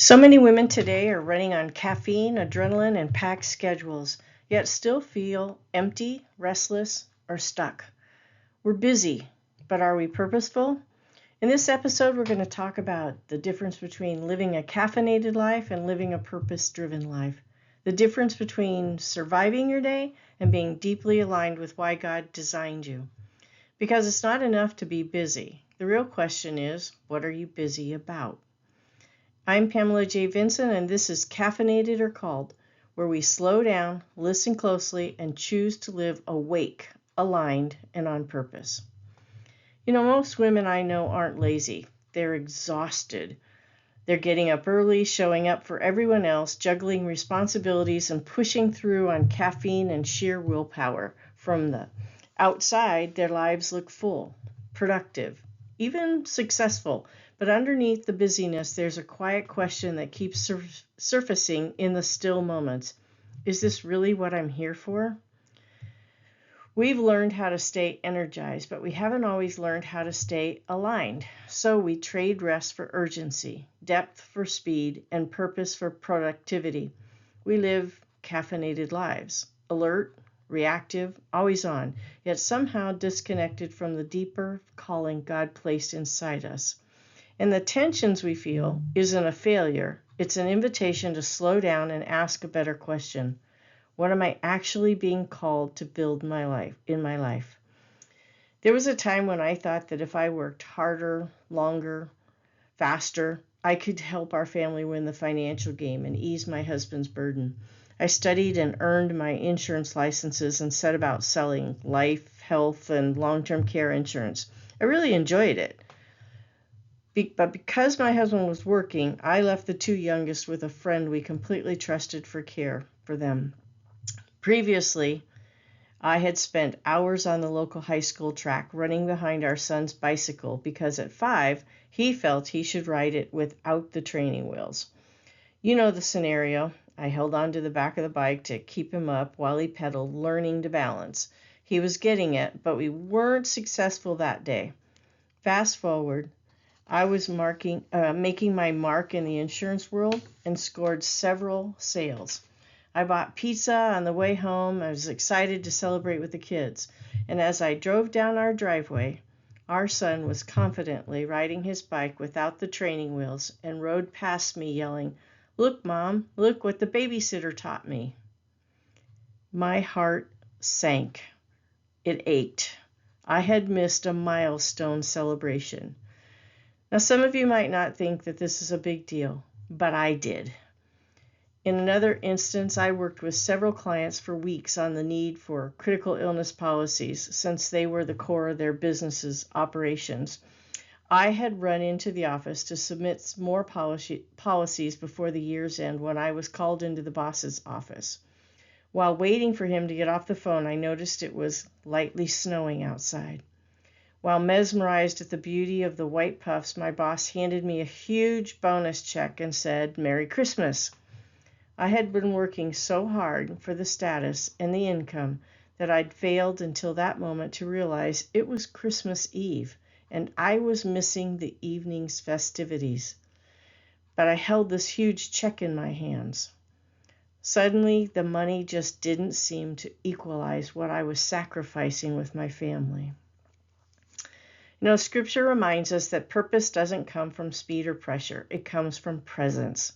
So many women today are running on caffeine, adrenaline, and packed schedules, yet still feel empty, restless, or stuck. We're busy, but are we purposeful? In this episode, we're going to talk about the difference between living a caffeinated life and living a purpose-driven life. The difference between surviving your day and being deeply aligned with why God designed you. Because it's not enough to be busy. The real question is, what are you busy about? I'm Pamela J. Vincent, and this is Caffeinated or Called, where we slow down, listen closely, and choose to live awake, aligned, and on purpose. You know, most women I know aren't lazy. They're exhausted. They're getting up early, showing up for everyone else, juggling responsibilities, and pushing through on caffeine and sheer willpower. From the outside, their lives look full, productive, even successful. But underneath the busyness, there's a quiet question that keeps surfacing in the still moments. Is this really what I'm here for? We've learned how to stay energized, but we haven't always learned how to stay aligned. So we trade rest for urgency, depth for speed, and purpose for productivity. We live caffeinated lives, alert, reactive, always on, yet somehow disconnected from the deeper calling God placed inside us. And the tensions we feel isn't a failure, it's an invitation to slow down and ask a better question. What am I actually being called to build in my life? There was a time when I thought that if I worked harder, longer, faster, I could help our family win the financial game and ease my husband's burden. I studied and earned my insurance licenses and set about selling life, health, and long-term care insurance. I really enjoyed it. But because my husband was working, I left the two youngest with a friend we completely trusted for care for them. Previously, I had spent hours on the local high school track running behind our son's bicycle because at 5, he felt he should ride it without the training wheels. You know the scenario. I held on to the back of the bike to keep him up while he pedaled, learning to balance. He was getting it, but we weren't successful that day. Fast forward, I was making my mark in the insurance world and scored several sales. I bought pizza on the way home. I was excited to celebrate with the kids. And as I drove down our driveway, our son was confidently riding his bike without the training wheels and rode past me yelling, "Look, Mom, look what the babysitter taught me." My heart sank. It ached. I had missed a milestone celebration. Now, some of you might not think that this is a big deal, but I did. In another instance, I worked with several clients for weeks on the need for critical illness policies since they were the core of their business's operations. I had run into the office to submit more policies before the year's end when I was called into the boss's office. While waiting for him to get off the phone, I noticed it was lightly snowing outside. While mesmerized at the beauty of the white puffs, my boss handed me a huge bonus check and said, "Merry Christmas." I had been working so hard for the status and the income that I'd failed until that moment to realize it was Christmas Eve and I was missing the evening's festivities. But I held this huge check in my hands. Suddenly, the money just didn't seem to equalize what I was sacrificing with my family. You know, Scripture reminds us that purpose doesn't come from speed or pressure. It comes from presence.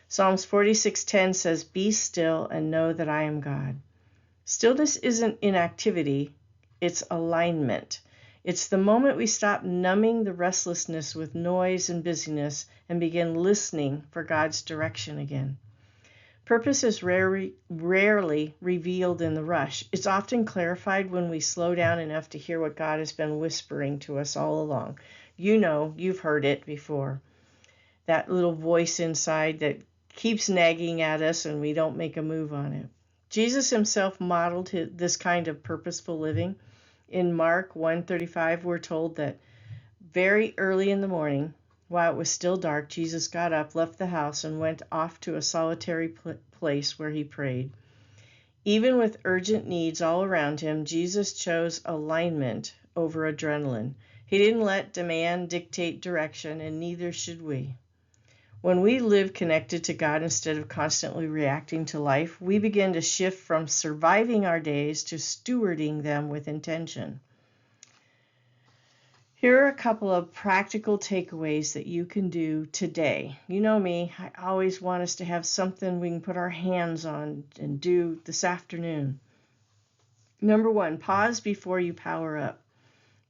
Psalms 46:10 says, "Be still and know that I am God." Stillness isn't inactivity, it's alignment. It's the moment we stop numbing the restlessness with noise and busyness and begin listening for God's direction again. Purpose is rarely revealed in the rush. It's often clarified when we slow down enough to hear what God has been whispering to us all along. You know, you've heard it before. That little voice inside that keeps nagging at us and we don't make a move on it. Jesus himself modeled this kind of purposeful living. In Mark 1:35, we're told that very early in the morning, while it was still dark, Jesus got up, left the house, and went off to a solitary place where he prayed. Even with urgent needs all around him, Jesus chose alignment over adrenaline. He didn't let demand dictate direction, and neither should we. When we live connected to God instead of constantly reacting to life, we begin to shift from surviving our days to stewarding them with intention. Here are a couple of practical takeaways that you can do today. You know me, I always want us to have something we can put our hands on and do this afternoon. Number 1, pause before you power up.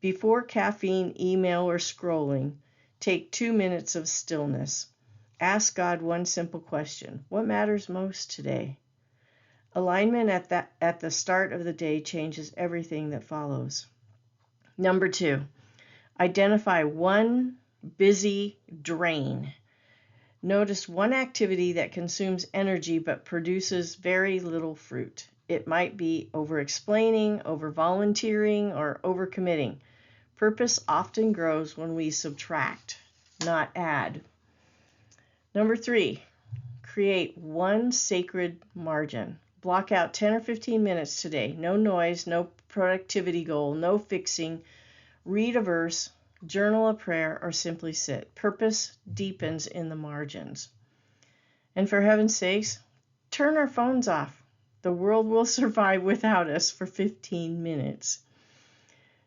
Before caffeine, email, or scrolling, take 2 minutes of stillness. Ask God one simple question. What matters most today? Alignment at the start of the day changes everything that follows. Number 2, identify one busy drain. Notice one activity that consumes energy but produces very little fruit. It might be over-explaining, over-volunteering, or over-committing. Purpose often grows when we subtract, not add. Number 3, create one sacred margin. Block out 10 or 15 minutes today. No noise, no productivity goal, no fixing. Read a verse, journal a prayer, or simply sit. Purpose deepens in the margins. And for heaven's sakes, turn our phones off. The world will survive without us for 15 minutes.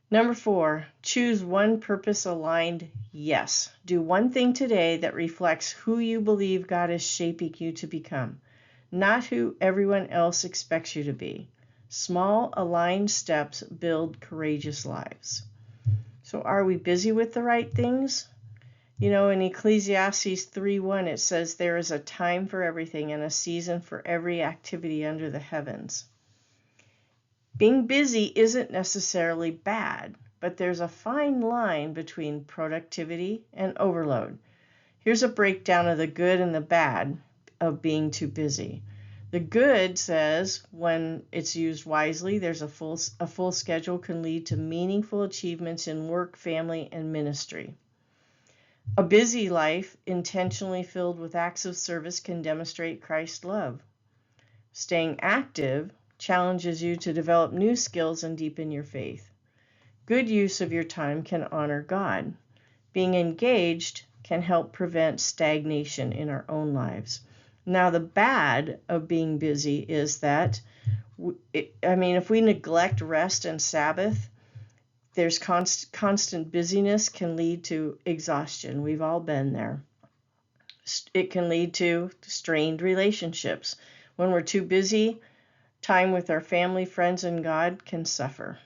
Number 4, choose one purpose-aligned yes. Do one thing today that reflects who you believe God is shaping you to become, not who everyone else expects you to be. Small, aligned steps build courageous lives. So are we busy with the right things? You know, in Ecclesiastes 3:1, it says there is a time for everything and a season for every activity under the heavens. Being busy isn't necessarily bad, but there's a fine line between productivity and overload. Here's a breakdown of the good and the bad of being too busy. The good says when it's used wisely, there's a full schedule can lead to meaningful achievements in work, family, and ministry. A busy life, intentionally filled with acts of service, can demonstrate Christ's love. Staying active challenges you to develop new skills and deepen your faith. Good use of your time can honor God. Being engaged can help prevent stagnation in our own lives. Now, the bad of being busy is that, if we neglect rest and Sabbath, there's constant busyness can lead to exhaustion. We've all been there. It can lead to strained relationships. When we're too busy, time with our family, friends, and God can suffer.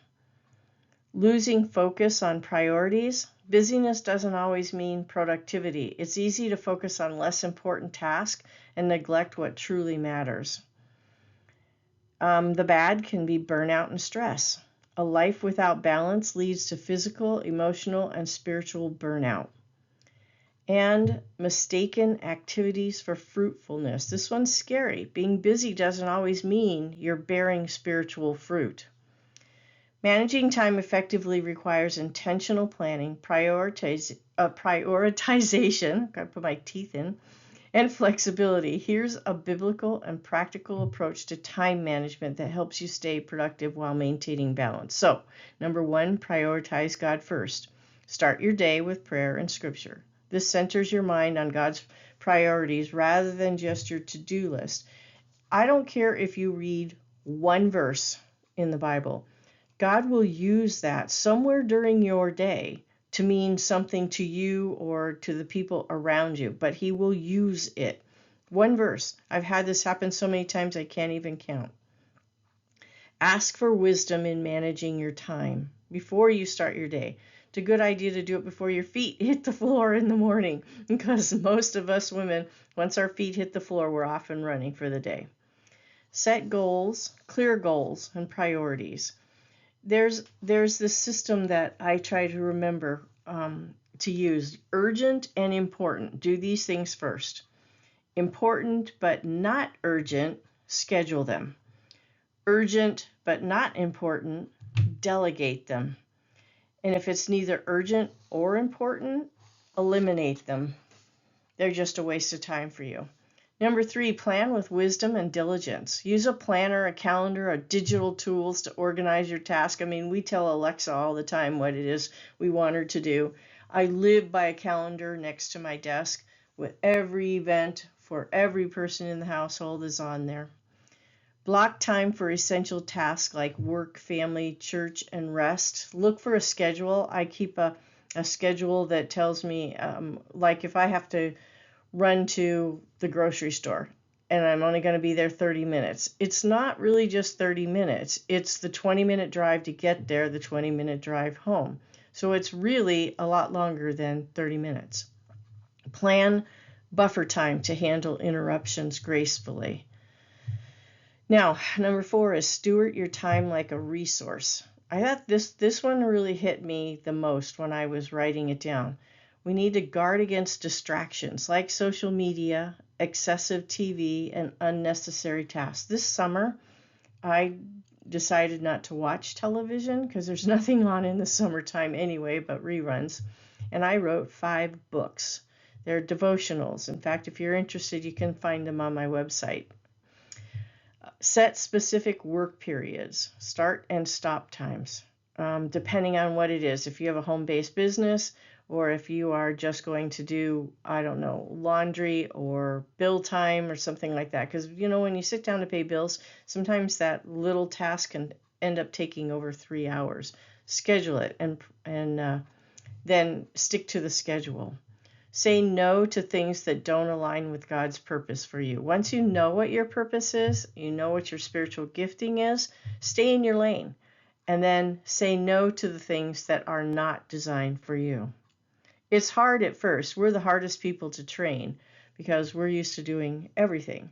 Losing focus on priorities. Busyness doesn't always mean productivity. It's easy to focus on less important tasks and neglect what truly matters. The bad can be burnout and stress. A life without balance leads to physical, emotional, and spiritual burnout. And mistaken activities for fruitfulness. This one's scary. Being busy doesn't always mean you're bearing spiritual fruit. Managing time effectively requires intentional planning, prioritization, gotta put my teeth in, and flexibility. Here's a biblical and practical approach to time management that helps you stay productive while maintaining balance. So, number 1, prioritize God first. Start your day with prayer and scripture. This centers your mind on God's priorities rather than just your to-do list. I don't care if you read one verse in the Bible. God will use that somewhere during your day to mean something to you or to the people around you, but he will use it. One verse. I've had this happen so many times I can't even count. Ask for wisdom in managing your time before you start your day. It's a good idea to do it before your feet hit the floor in the morning, because most of us women, once our feet hit the floor, we're off and running for the day. Set goals, clear goals, and priorities. There's this system that I try to remember to use. Urgent and important. Do these things first. Important but not urgent, schedule them. Urgent but not important, delegate them. And if it's neither urgent or important, eliminate them. They're just a waste of time for you. Number 3, plan with wisdom and diligence. Use a planner, a calendar, or digital tools to organize your task. We tell Alexa all the time what it is we want her to do. I live by a calendar next to my desk with every event for every person in the household is on there. Block time for essential tasks like work, family, church, and rest. Look for a schedule. I keep a schedule that tells me, like if I have to run to the grocery store and I'm only going to be there 30 minutes. It's not really just 30 minutes. It's the 20-minute drive to get there, the 20-minute drive home. So it's really a lot longer than 30 minutes. Plan buffer time to handle interruptions gracefully. Now, number 4 is steward your time like a resource. I thought this one really hit me the most when I was writing it down. We need to guard against distractions like social media, excessive TV, and unnecessary tasks. This summer, I decided not to watch television because there's nothing on in the summertime anyway but reruns. And I wrote 5 books. They're devotionals. In fact, if you're interested, you can find them on my website. Set specific work periods, start and stop times, depending on what it is. If you have a home-based business, or if you are just going to do, I don't know, laundry or bill time or something like that. Because, when you sit down to pay bills, sometimes that little task can end up taking over 3 hours. Schedule it and then stick to the schedule. Say no to things that don't align with God's purpose for you. Once you know what your purpose is, you know what your spiritual gifting is, stay in your lane. And then say no to the things that are not designed for you. It's hard at first. We're the hardest people to train because we're used to doing everything.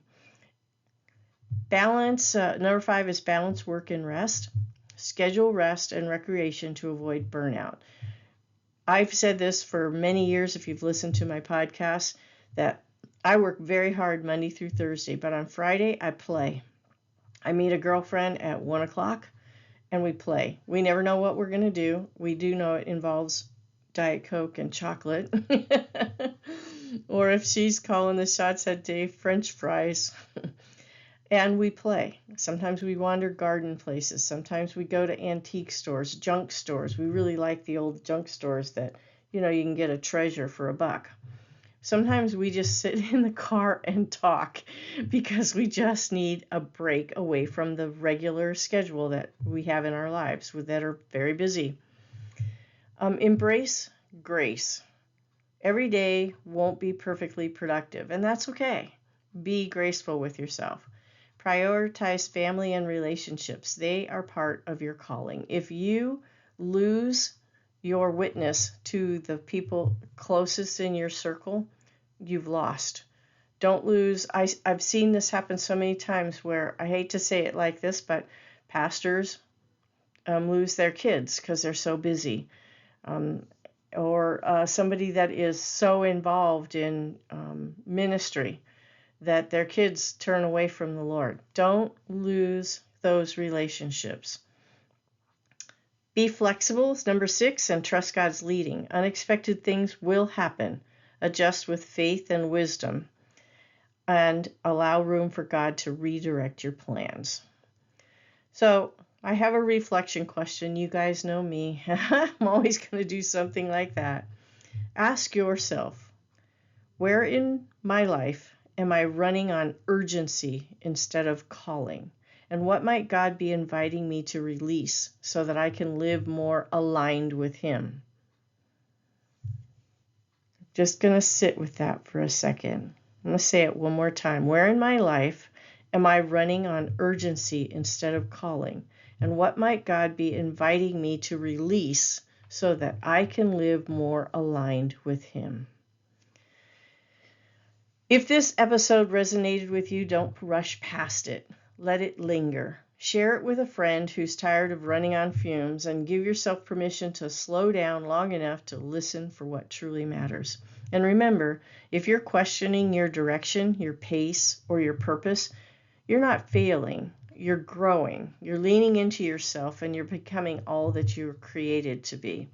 Balance, number 5 is balance work and rest. Schedule rest and recreation to avoid burnout. I've said this for many years, if you've listened to my podcast, that I work very hard Monday through Thursday, but on Friday I play. I meet a girlfriend at 1 o'clock and we play. We never know what we're going to do. We do know it involves Diet Coke and chocolate. Or if she's calling the shots that day, French fries. And we play. Sometimes we wander garden places. Sometimes we go to antique stores, junk stores. We really like the old junk stores that, you can get a treasure for $1. Sometimes we just sit in the car and talk because we just need a break away from the regular schedule that we have in our lives that are very busy. Embrace grace. Every day won't be perfectly productive, and that's okay. Be graceful with yourself. Prioritize family and relationships. They are part of your calling. If you lose your witness to the people closest in your circle, you've lost. Don't lose. I've seen this happen so many times where, I hate to say it like this, but pastors lose their kids because they're so busy. Or somebody that is so involved in ministry that their kids turn away from the Lord. Don't lose those relationships. Be flexible, number 6, and trust God's leading. Unexpected things will happen. Adjust with faith and wisdom, and allow room for God to redirect your plans. So, I have a reflection question. You guys know me. I'm always going to do something like that. Ask yourself, where in my life am I running on urgency instead of calling? And what might God be inviting me to release so that I can live more aligned with Him? Just going to sit with that for a second. I'm going to say it one more time. Where in my life am I running on urgency instead of calling? And what might God be inviting me to release so that I can live more aligned with Him? If this episode resonated with you, don't rush past it. Let it linger. Share it with a friend who's tired of running on fumes, and give yourself permission to slow down long enough to listen for what truly matters. And remember, if you're questioning your direction, your pace, or your purpose, you're not failing. You're growing. You're leaning into yourself, and you're becoming all that you were created to be.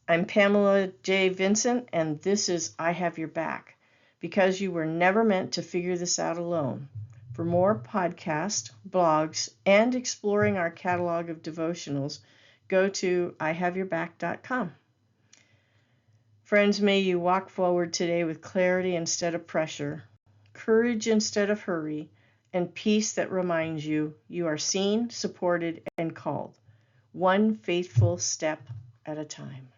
I'm Pamela J. Vincent, and this is I Have Your Back, because you were never meant to figure this out alone. For more podcasts, blogs, and exploring our catalog of devotionals, go to ihaveyourback.com. Friends, may you walk forward today with clarity instead of pressure, courage instead of hurry, and peace that reminds you you are seen, supported, and called, one faithful step at a time.